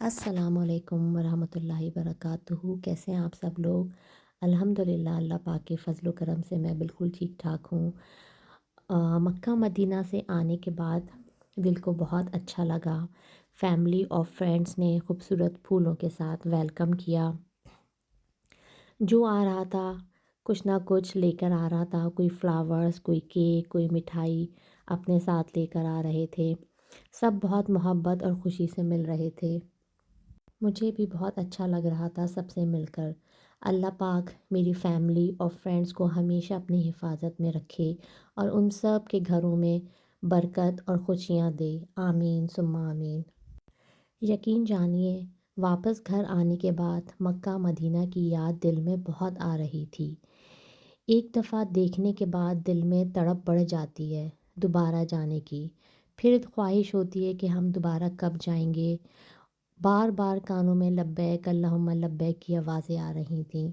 السلام علیکم ورحمۃ اللہ وبرکاتہ، کیسے ہیں آپ سب لوگ؟ الحمدللہ اللہ پاک کے فضل و کرم سے میں بالکل ٹھیک ٹھاک ہوں۔ مکہ مدینہ سے آنے کے بعد دل کو بہت اچھا لگا۔ فیملی اور فرینڈس نے خوبصورت پھولوں کے ساتھ ویلکم کیا۔ جو آ رہا تھا کچھ نہ کچھ لے کر آ رہا تھا، کوئی فلاورز، کوئی کیک، کوئی مٹھائی اپنے ساتھ لے کر آ رہے تھے۔ سب بہت محبت اور خوشی سے مل رہے تھے۔ مجھے بھی بہت اچھا لگ رہا تھا سب سے مل کر۔ اللہ پاک میری فیملی اور فرینڈس کو ہمیشہ اپنی حفاظت میں رکھے اور ان سب کے گھروں میں برکت اور خوشیاں دے، آمین ثم آمین۔ یقین جانیے، واپس گھر آنے کے بعد مکہ مدینہ کی یاد دل میں بہت آ رہی تھی۔ ایک دفعہ دیکھنے کے بعد دل میں تڑپ بڑھ جاتی ہے دوبارہ جانے کی، پھر خواہش ہوتی ہے کہ ہم دوبارہ کب جائیں گے۔ بار بار کانوں میں لبیک اللہم لبیک کی آوازیں آ رہی تھیں۔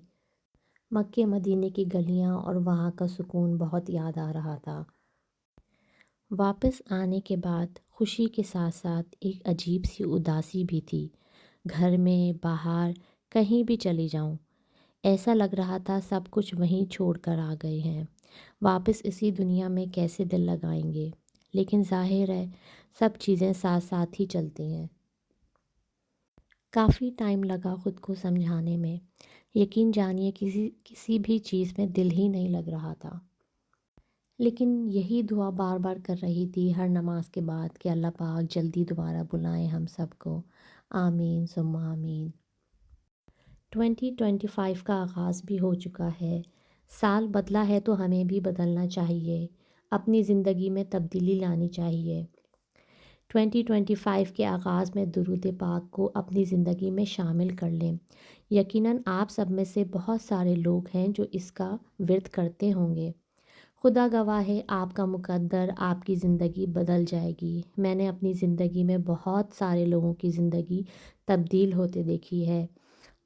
مکہ مدینے کی گلیاں اور وہاں کا سکون بہت یاد آ رہا تھا۔ واپس آنے کے بعد خوشی کے ساتھ ساتھ ایک عجیب سی اداسی بھی تھی۔ گھر میں، باہر، کہیں بھی چلی جاؤں، ایسا لگ رہا تھا سب کچھ وہیں چھوڑ کر آ گئے ہیں۔ واپس اسی دنیا میں کیسے دل لگائیں گے؟ لیکن ظاہر ہے سب چیزیں ساتھ ساتھ ہی چلتی ہیں۔ کافی ٹائم لگا خود کو سمجھانے میں۔ یقین جانیے کسی بھی چیز میں دل ہی نہیں لگ رہا تھا، لیکن یہی دعا بار بار کر رہی تھی ہر نماز کے بعد کہ اللہ پاک جلدی دوبارہ بلائیں ہم سب کو، آمین ثم آمین۔ 2025 کا آغاز بھی ہو چکا ہے۔ سال بدلا ہے تو ہمیں بھی بدلنا چاہیے، اپنی زندگی میں تبدیلی لانی چاہیے۔ 2025 کے آغاز میں درود پاک کو اپنی زندگی میں شامل کر لیں۔ یقیناً آپ سب میں سے بہت سارے لوگ ہیں جو اس کا ورد کرتے ہوں گے۔ خدا گواہ ہے آپ کا مقدر، آپ کی زندگی بدل جائے گی۔ میں نے اپنی زندگی میں بہت سارے لوگوں کی زندگی تبدیل ہوتے دیکھی ہے،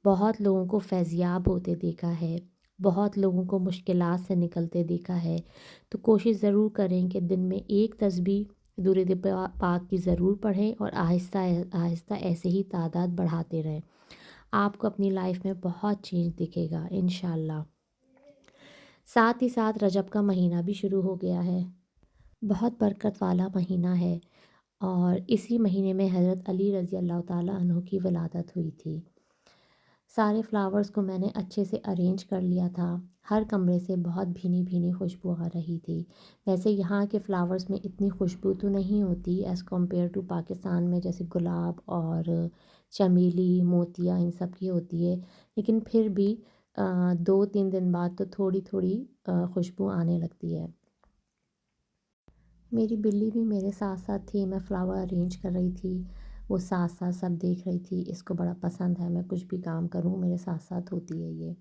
بہت لوگوں کو فیضیاب ہوتے دیکھا ہے، بہت لوگوں کو مشکلات سے نکلتے دیکھا ہے۔ تو کوشش ضرور کریں کہ دن میں ایک تسبیح درود پاک کی ضرور پڑھیں اور آہستہ آہستہ ایسے ہی تعداد بڑھاتے رہیں۔ آپ کو اپنی لائف میں بہت چینج دکھے گا انشاءاللہ۔ ساتھ ہی ساتھ رجب کا مہینہ بھی شروع ہو گیا ہے، بہت برکت والا مہینہ ہے، اور اسی مہینے میں حضرت علی رضی اللہ تعالیٰ عنہ کی ولادت ہوئی تھی۔ سارے فلاورز کو میں نے اچھے سے ارینج کر لیا تھا۔ ہر کمرے سے بہت بھینی بھینی خوشبو آ رہی تھی۔ ویسے یہاں کے فلاورز میں اتنی خوشبو تو نہیں ہوتی ایز کمپیئر ٹو پاکستان میں، جیسے گلاب اور چمیلی، موتیا، ان سب کی ہوتی ہے، لیکن پھر بھی 2-3 دن بعد تو تھوڑی تھوڑی خوشبو آنے لگتی ہے۔ میری بلی بھی میرے ساتھ ساتھ تھی، میں فلاور ارینج کر رہی تھی، وہ ساتھ ساتھ سب دیکھ رہی تھی۔ اس کو بڑا پسند ہے میں کچھ بھی کام کروں میرے ساتھ ساتھ ہوتی ہے یہ۔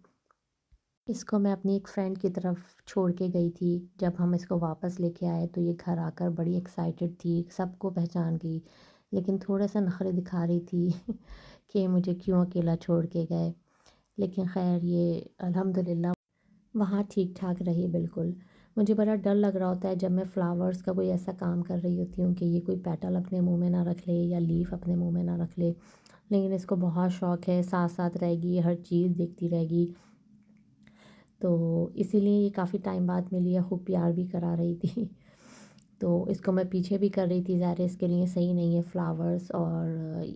اس کو میں اپنی ایک فرینڈ کی طرف چھوڑ کے گئی تھی، جب ہم اس کو واپس لے کے آئے تو یہ گھر آ کر بڑی ایکسائٹڈ تھی، سب کو پہچان گئی، لیکن تھوڑے سے نخرے دکھا رہی تھی کہ مجھے کیوں اکیلا چھوڑ کے گئے، لیکن خیر یہ الحمدللہ وہاں ٹھیک ٹھاک رہی بالکل۔ مجھے بڑا ڈر لگ رہا ہوتا ہے جب میں فلاورز کا کوئی ایسا کام کر رہی ہوتی ہوں کہ یہ کوئی پیٹل اپنے منہ میں نہ رکھ لے یا لیف اپنے منہ میں نہ رکھ لے، لیکن اس کو بہت شوق ہے، ساتھ ساتھ رہے گی، ہر چیز دیکھتی رہے گی، تو اسی لیے یہ کافی ٹائم بعد ملی ہے، خوب پیار بھی کرا رہی تھی تو اس کو میں پیچھے بھی کر رہی تھی، ظاہر ہے اس کے لیے صحیح نہیں ہے فلاورز اور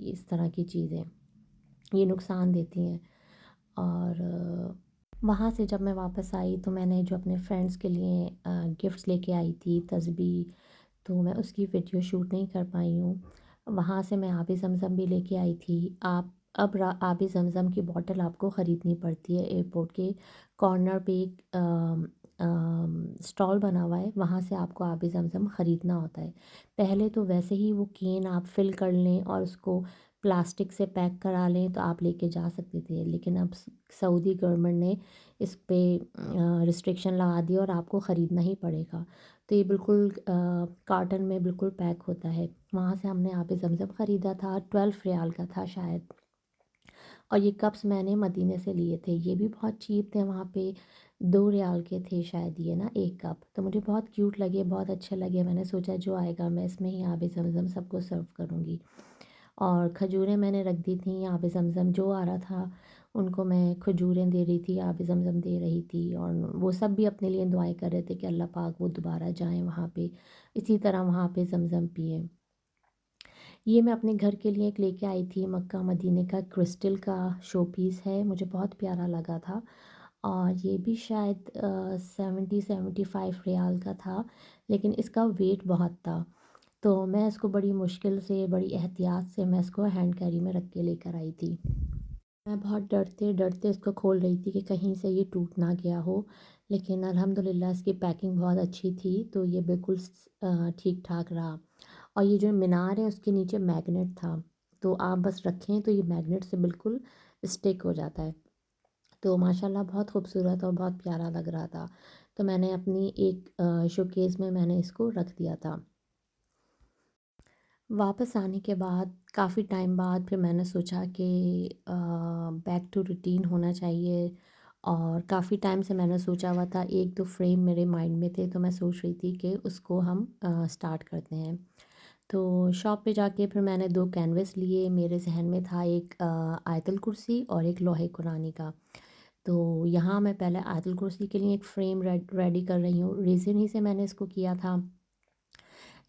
اس طرح کی چیزیں، یہ نقصان دیتی ہیں۔ اور وہاں سے جب میں واپس آئی تو میں نے جو اپنے فرینڈس کے لیے گفٹس لے کے آئی تھی، تسبیح، تو میں اس کی ویڈیو شوٹ نہیں کر پائی ہوں۔ وہاں سے میں آب زمزم بھی لے کے آئی تھی۔ اب آب زمزم کی بوٹل آپ کو خریدنی پڑتی ہے، ایئرپورٹ کے کارنر پہ ایک اسٹال بنا ہوا ہے، وہاں سے آپ کو آب زمزم خریدنا ہوتا ہے۔ پہلے تو ویسے ہی وہ کین آپ فل کر لیں اور اس کو پلاسٹک سے پیک کرا لیں تو آپ لے کے جا سکتے تھے، لیکن اب سعودی گورنمنٹ نے اس پہ ریسٹرکشن لگا دی اور آپ کو خریدنا ہی پڑے گا، تو یہ بالکل کارٹن میں بالکل پیک ہوتا ہے۔ وہاں سے ہم نے آب زمزم خریدا تھا، 12 ریال کا تھا شاید، اور یہ کپس میں نے مدینے سے لیے تھے، یہ بھی بہت چیپ تھے، وہاں پہ 2 ریال کے تھے شاید یہ نا ایک کپ، تو مجھے بہت کیوٹ لگے، بہت اچھے لگے، میں نے سوچا جو آئے گا میں اس میں ہی آب زمزم سب کو سرو کروں گی۔ اور کھجوریں میں نے رکھ دی تھیں، آب زمزم جو آ رہا تھا ان کو میں کھجوریں دے رہی تھی، آب زمزم دے رہی تھی، اور وہ سب بھی اپنے لیے دعائیں کر رہے تھے کہ اللہ پاک وہ دوبارہ جائیں وہاں پہ، اسی طرح وہاں پہ زمزم پئیں۔ یہ میں اپنے گھر کے لیے ایک لے کے آئی تھی، مکہ مدینے کا کرسٹل کا شو پیس ہے، مجھے بہت پیارا لگا تھا، اور یہ بھی شاید 75 ریال کا تھا، لیکن اس کا ویٹ بہت تھا، تو میں اس کو بڑی مشکل سے، بڑی احتیاط سے میں اس کو ہینڈ کیری میں رکھ کے لے کر آئی تھی۔ میں بہت ڈرتے ڈرتے اس کو کھول رہی تھی کہ کہیں سے یہ ٹوٹ نہ گیا ہو، لیکن الحمدللہ اس کی پیکنگ بہت اچھی تھی، تو یہ بالکل ٹھیک ٹھاک رہا۔ اور یہ جو مینار ہے اس کے نیچے میگنیٹ تھا، تو آپ بس رکھیں تو یہ میگنیٹ سے بالکل اسٹک ہو جاتا ہے، تو ماشاءاللہ بہت خوبصورت اور بہت پیارا لگ رہا تھا، تو میں نے اپنی ایک شوکیس میں نے اس کو رکھ دیا تھا۔ واپس آنے کے بعد کافی ٹائم بعد پھر میں نے سوچا کہ بیک ٹو روٹین ہونا چاہیے، اور کافی ٹائم سے میں نے سوچا ہوا تھا، ایک دو فریم میرے مائنڈ میں تھے، تو میں سوچ رہی تھی کہ اس کو ہم اسٹارٹ کرتے ہیں۔ تو شاپ پہ جا کے پھر میں نے دو کینوس لیے، میرے ذہن میں تھا ایک آیت الکرسی اور ایک لوح قرآنی کا، تو یہاں میں پہلے آیت الکرسی کے لیے ایک فریم ریڈی کر رہی ہوں، ریزن ہی سے میں نے اس کو کیا تھا۔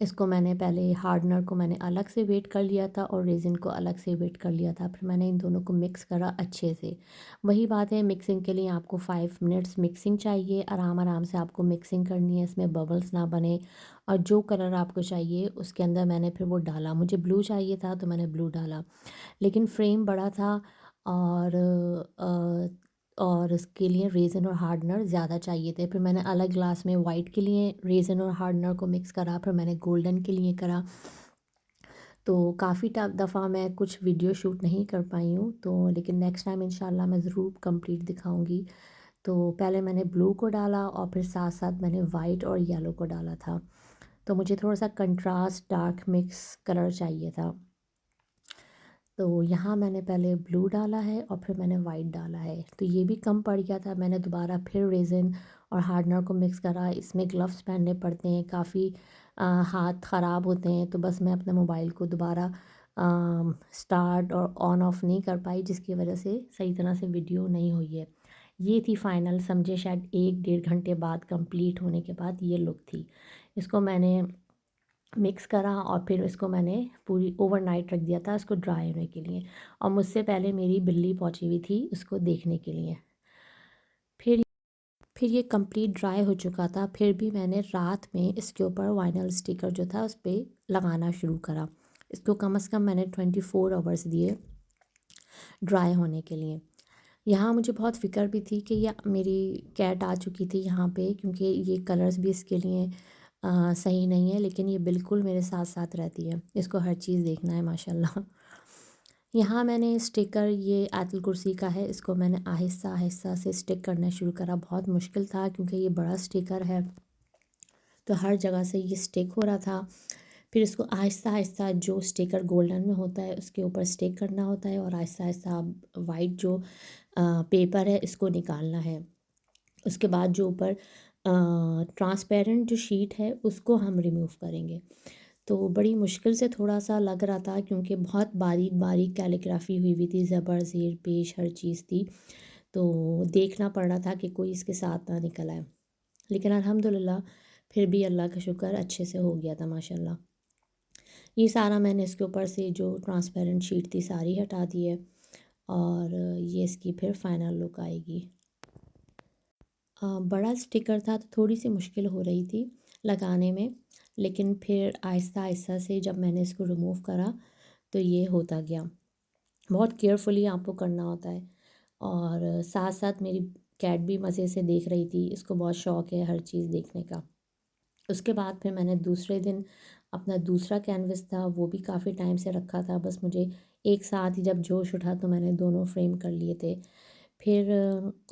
اس کو میں نے پہلے ہارڈنر کو میں نے الگ سے ویٹ کر لیا تھا اور ریزن کو الگ سے ویٹ کر لیا تھا، پھر میں نے ان دونوں کو مکس کرا اچھے سے۔ وہی بات ہے، مکسنگ کے لیے آپ کو 5 منٹس مکسنگ چاہیے، آرام آرام سے آپ کو مکسنگ کرنی ہے، اس میں ببلز نہ بنے، اور جو کلر آپ کو چاہیے اس کے اندر میں نے پھر وہ ڈالا، مجھے بلو چاہیے تھا تو میں نے بلو ڈالا، لیکن فریم بڑا تھا، اور اور اس کے لیے ریزن اور ہارڈنر زیادہ چاہیے تھے، پھر میں نے الگ گلاس میں وائٹ کے لیے ریزن اور ہارڈنر کو مکس کرا، پھر میں نے گولڈن کے لیے کرا، تو کافی دفعہ میں کچھ ویڈیو شوٹ نہیں کر پائی ہوں، تو لیکن نیکسٹ ٹائم انشاءاللہ میں ضرور کمپلیٹ دکھاؤں گی۔ تو پہلے میں نے بلو کو ڈالا اور پھر ساتھ ساتھ میں نے وائٹ اور یلو کو ڈالا تھا، تو مجھے تھوڑا سا کنٹراسٹ ڈارک مکس کلر چاہیے تھا، تو یہاں میں نے پہلے بلو ڈالا ہے اور پھر میں نے وائٹ ڈالا ہے، تو یہ بھی کم پڑ گیا تھا، میں نے دوبارہ پھر ریزن اور ہارڈنر کو مکس کرا، اس میں گلوز پہننے پڑتے ہیں، کافی ہاتھ خراب ہوتے ہیں، تو بس میں اپنے موبائل کو دوبارہ سٹارٹ اور آن آف نہیں کر پائی، جس کی وجہ سے صحیح طرح سے ویڈیو نہیں ہوئی ہے۔ یہ تھی فائنل، سمجھے شاید 1 ڈیڑھ گھنٹے بعد کمپلیٹ ہونے کے بعد یہ لک تھی۔ اس کو میں نے مکس کرا اور پھر اس کو میں نے پوری اوور نائٹ رکھ دیا تھا اس کو ڈرائی ہونے کے لیے، اور مجھ سے پہلے میری بلی پہنچی ہوئی تھی اس کو دیکھنے کے لیے۔ پھر پھر یہ کمپلیٹ ڈرائی ہو چکا تھا، پھر بھی میں نے رات میں اس کے اوپر وائنل اسٹیکر جو تھا اس پہ لگانا شروع کرا، اس کو کم از کم میں نے 24 آورس دیے ڈرائی ہونے کے لیے۔ یہاں مجھے بہت فکر بھی تھی کہ یہ میری کیٹ آ چکی تھی یہاں پہ، کیونکہ یہ کلرز بھی اس کے لیے صحیح نہیں ہے، لیکن یہ بالکل میرے ساتھ ساتھ رہتی ہے، اس کو ہر چیز دیکھنا ہے ماشاءاللہ۔ یہاں میں نے اسٹیکر، یہ آیت الکرسی کا ہے، اس کو میں نے آہستہ آہستہ سے اسٹک کرنا شروع کرا، بہت مشکل تھا کیونکہ یہ بڑا اسٹیکر ہے، تو ہر جگہ سے یہ اسٹک ہو رہا تھا، پھر اس کو آہستہ آہستہ جو اسٹیکر گولڈن میں ہوتا ہے اس کے اوپر اسٹک کرنا ہوتا ہے، اور آہستہ آہستہ وائٹ جو پیپر ہے اس کو نکالنا ہے، اس کے بعد جو اوپر ٹرانسپیرنٹ جو شیٹ ہے اس کو ہم ریموو کریں گے، تو بڑی مشکل سے تھوڑا سا لگ رہا تھا کیونکہ بہت باریک باریک کیلیگرافی ہوئی ہوئی تھی، زبر زیر پیش ہر چیز تھی، تو دیکھنا پڑ رہا تھا کہ کوئی اس کے ساتھ نہ نکل آئے، لیکن الحمدللہ پھر بھی اللہ کا شکر اچھے سے ہو گیا تھا ماشاءاللہ۔ یہ سارا میں نے اس کے اوپر سے جو ٹرانسپیرنٹ شیٹ تھی ساری ہٹا دی ہے، اور یہ اس کی پھر فائنل لک آئے گی۔ بڑا اسٹیکر تھا تو تھوڑی سی مشکل ہو رہی تھی لگانے میں، لیکن پھر آہستہ آہستہ سے جب میں نے اس کو ریموو کرا تو یہ ہوتا گیا، بہت کیئرفلی آپ کو کرنا ہوتا ہے، اور ساتھ ساتھ میری کیٹ بھی مزے سے دیکھ رہی تھی، اس کو بہت شوق ہے ہر چیز دیکھنے کا۔ اس کے بعد پھر میں نے دوسرے دن اپنا دوسرا کینوس تھا وہ بھی کافی ٹائم سے رکھا تھا، بس مجھے ایک ساتھ ہی جب جوش اٹھا تو میں نے دونوں فریم کر لیے تھے، پھر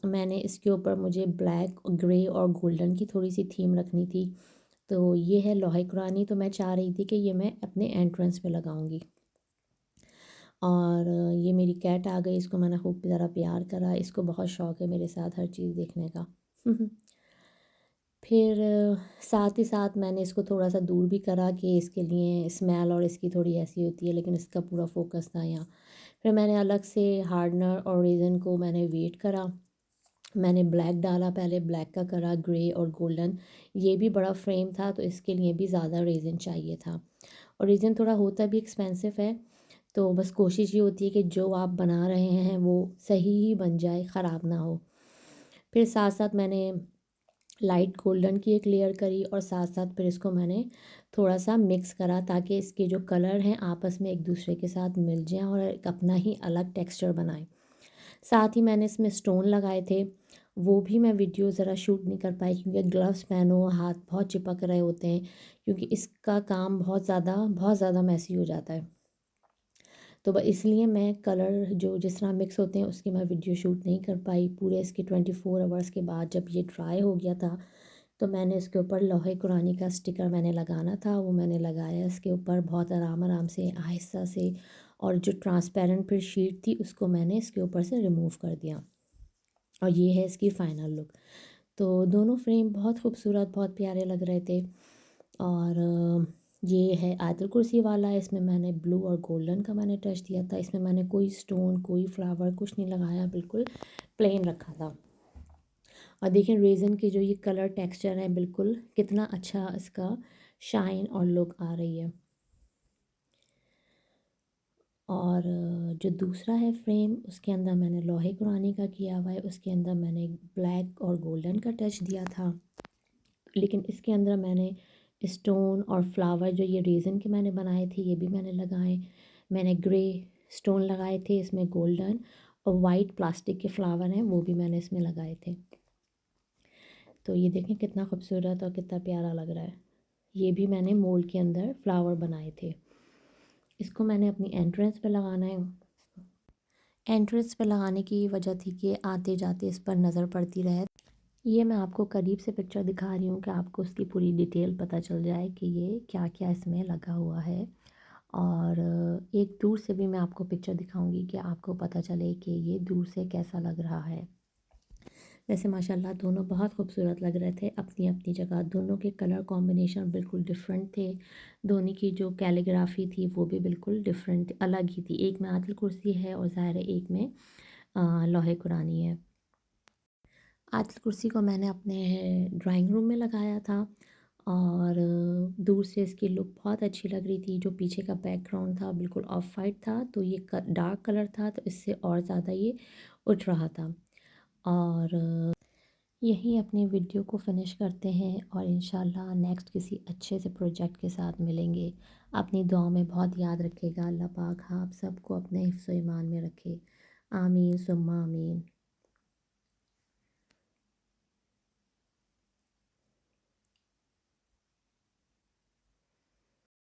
میں نے اس کے اوپر مجھے بلیک گرے اور گولڈن کی تھوڑی سی تھیم رکھنی تھی، تو یہ ہے لوح قرآنی، تو میں چاہ رہی تھی کہ یہ میں اپنے انٹرنس پہ لگاؤں گی، اور یہ میری کیٹ آ گئی، اس کو میں نے خوب ذرا پیار کرا، اس کو بہت شوق ہے میرے ساتھ ہر چیز دیکھنے کا۔ پھر ساتھ ہی ساتھ میں نے اس کو تھوڑا سا دور بھی کرا کہ اس کے لیے اسمیل اور اس کی تھوڑی ایسی ہوتی ہے، لیکن اس کا پورا فوکس تھا یہاں۔ پھر میں نے الگ سے ہارڈنر اور ریزن کو میں نے ویٹ کرا، میں نے بلیک ڈالا، پہلے بلیک کا کرا، گرے اور گولڈن۔ یہ بھی بڑا فریم تھا تو اس کے لیے بھی زیادہ ریزن چاہیے تھا، اور ریزن تھوڑا ہوتا بھی ایکسپینسو ہے، تو بس کوشش یہ ہوتی ہے کہ جو آپ بنا رہے ہیں وہ صحیح ہی بن جائے، خراب نہ ہو۔ پھر ساتھ ساتھ میں نے لائٹ گولڈن کی ایک لیئر کری، اور ساتھ ساتھ پھر اس کو میں نے تھوڑا سا مکس کرا تاکہ اس کے جو کلر ہیں آپس میں ایک دوسرے کے ساتھ مل جائیں اور ایک اپنا ہی الگ ٹیکسچر بنائیں۔ ساتھ ہی میں نے اس میں سٹون لگائے تھے، وہ بھی میں ویڈیو ذرا شوٹ نہیں کر پائی کیونکہ گلوز پہنو، ہاتھ بہت چپک رہے ہوتے ہیں، کیونکہ اس کا کام بہت زیادہ میسی ہو جاتا ہے، تو اس لیے میں کلر جو جس طرح مکس ہوتے ہیں اس کی میں ویڈیو شوٹ نہیں کر پائی۔ پورے اس کے 24 آورس کے بعد جب یہ ڈرائی ہو گیا تھا تو میں نے اس کے اوپر لوح قرآنی کا اسٹکر میں نے لگانا تھا، وہ میں نے لگایا اس کے اوپر بہت آرام سے، آہستہ سے، اور جو ٹرانسپیرنٹ پھر شیٹ تھی اس کو میں نے اس کے اوپر سے ریموو کر دیا، اور یہ ہے اس کی فائنل لک۔ تو دونوں فریم بہت خوبصورت، بہت پیارے لگ رہے تھے، اور یہ ہے آیت الکرسی والا، اس میں میں نے بلو اور گولڈن کا میں نے ٹچ دیا تھا، اس میں میں نے کوئی سٹون، کوئی فلاور کچھ نہیں لگایا، بالکل پلین رکھا تھا۔ اور دیکھیں ریزن کی جو یہ کلر ٹیکسچر ہے بالکل کتنا اچھا اس کا شائن اور لک آ رہی ہے۔ اور جو دوسرا ہے فریم، اس کے اندر میں نے لوح قرآنی کا کیا ہوا ہے، اس کے اندر میں نے بلیک اور گولڈن کا ٹچ دیا تھا، لیکن اس کے اندر میں نے اسٹون اور فلاور جو یہ ریزن کے میں نے بنائے تھے یہ بھی میں نے لگائے، میں نے گرے اسٹون لگائے تھے، اس میں گولڈن اور وائٹ پلاسٹک کے فلاور ہیں وہ بھی میں نے اس میں لگائے تھے۔ تو یہ دیکھیں کتنا خوبصورت اور کتنا پیارا لگ رہا ہے، یہ بھی میں نے مولڈ کے اندر فلاور بنائے تھے۔ اس کو میں نے اپنی انٹرنس پہ لگانا ہے، انٹرنس پہ لگانے کی وجہ تھی کہ آتے جاتے اس پر نظر پڑتی رہے۔ یہ میں آپ کو قریب سے پکچر دکھا رہی ہوں کہ آپ کو اس کی پوری ڈیٹیل پتہ چل جائے کہ یہ کیا کیا اس میں لگا ہوا ہے، اور ایک دور سے بھی میں آپ کو پکچر دکھاؤں گی کہ آپ کو پتہ چلے کہ یہ دور سے کیسا لگ رہا ہے۔ ویسے ماشاءاللہ دونوں بہت خوبصورت لگ رہے تھے اپنی اپنی جگہ، دونوں کے کلر کمبینیشن بالکل ڈیفرنٹ تھے، دونوں کی جو کیلیگرافی تھی وہ بھی بالکل ڈیفرنٹ الگ ہی تھی، ایک میں آیت الکرسی ہے اور ظاہر ہے ایک میں لوح قرآنی ہے۔ آیت الکرسی کو میں نے اپنے ڈرائنگ روم میں لگایا تھا، اور دور سے اس کی لک بہت اچھی لگ رہی تھی، جو پیچھے کا بیک گراؤنڈ تھا بالکل آف وائٹ تھا تو یہ ڈارک کلر تھا تو اس سے اور زیادہ یہ اٹھ رہا تھا۔ اور یہی اپنی ویڈیو کو فنش کرتے ہیں، اور انشاءاللہ نیکسٹ کسی اچھے سے پروجیکٹ کے ساتھ ملیں گے۔ اپنی دعاؤں میں بہت یاد رکھے گا، اللہ پاک آپ سب کو اپنے حفظ و ایمان میں رکھے، آمین ثم آمین۔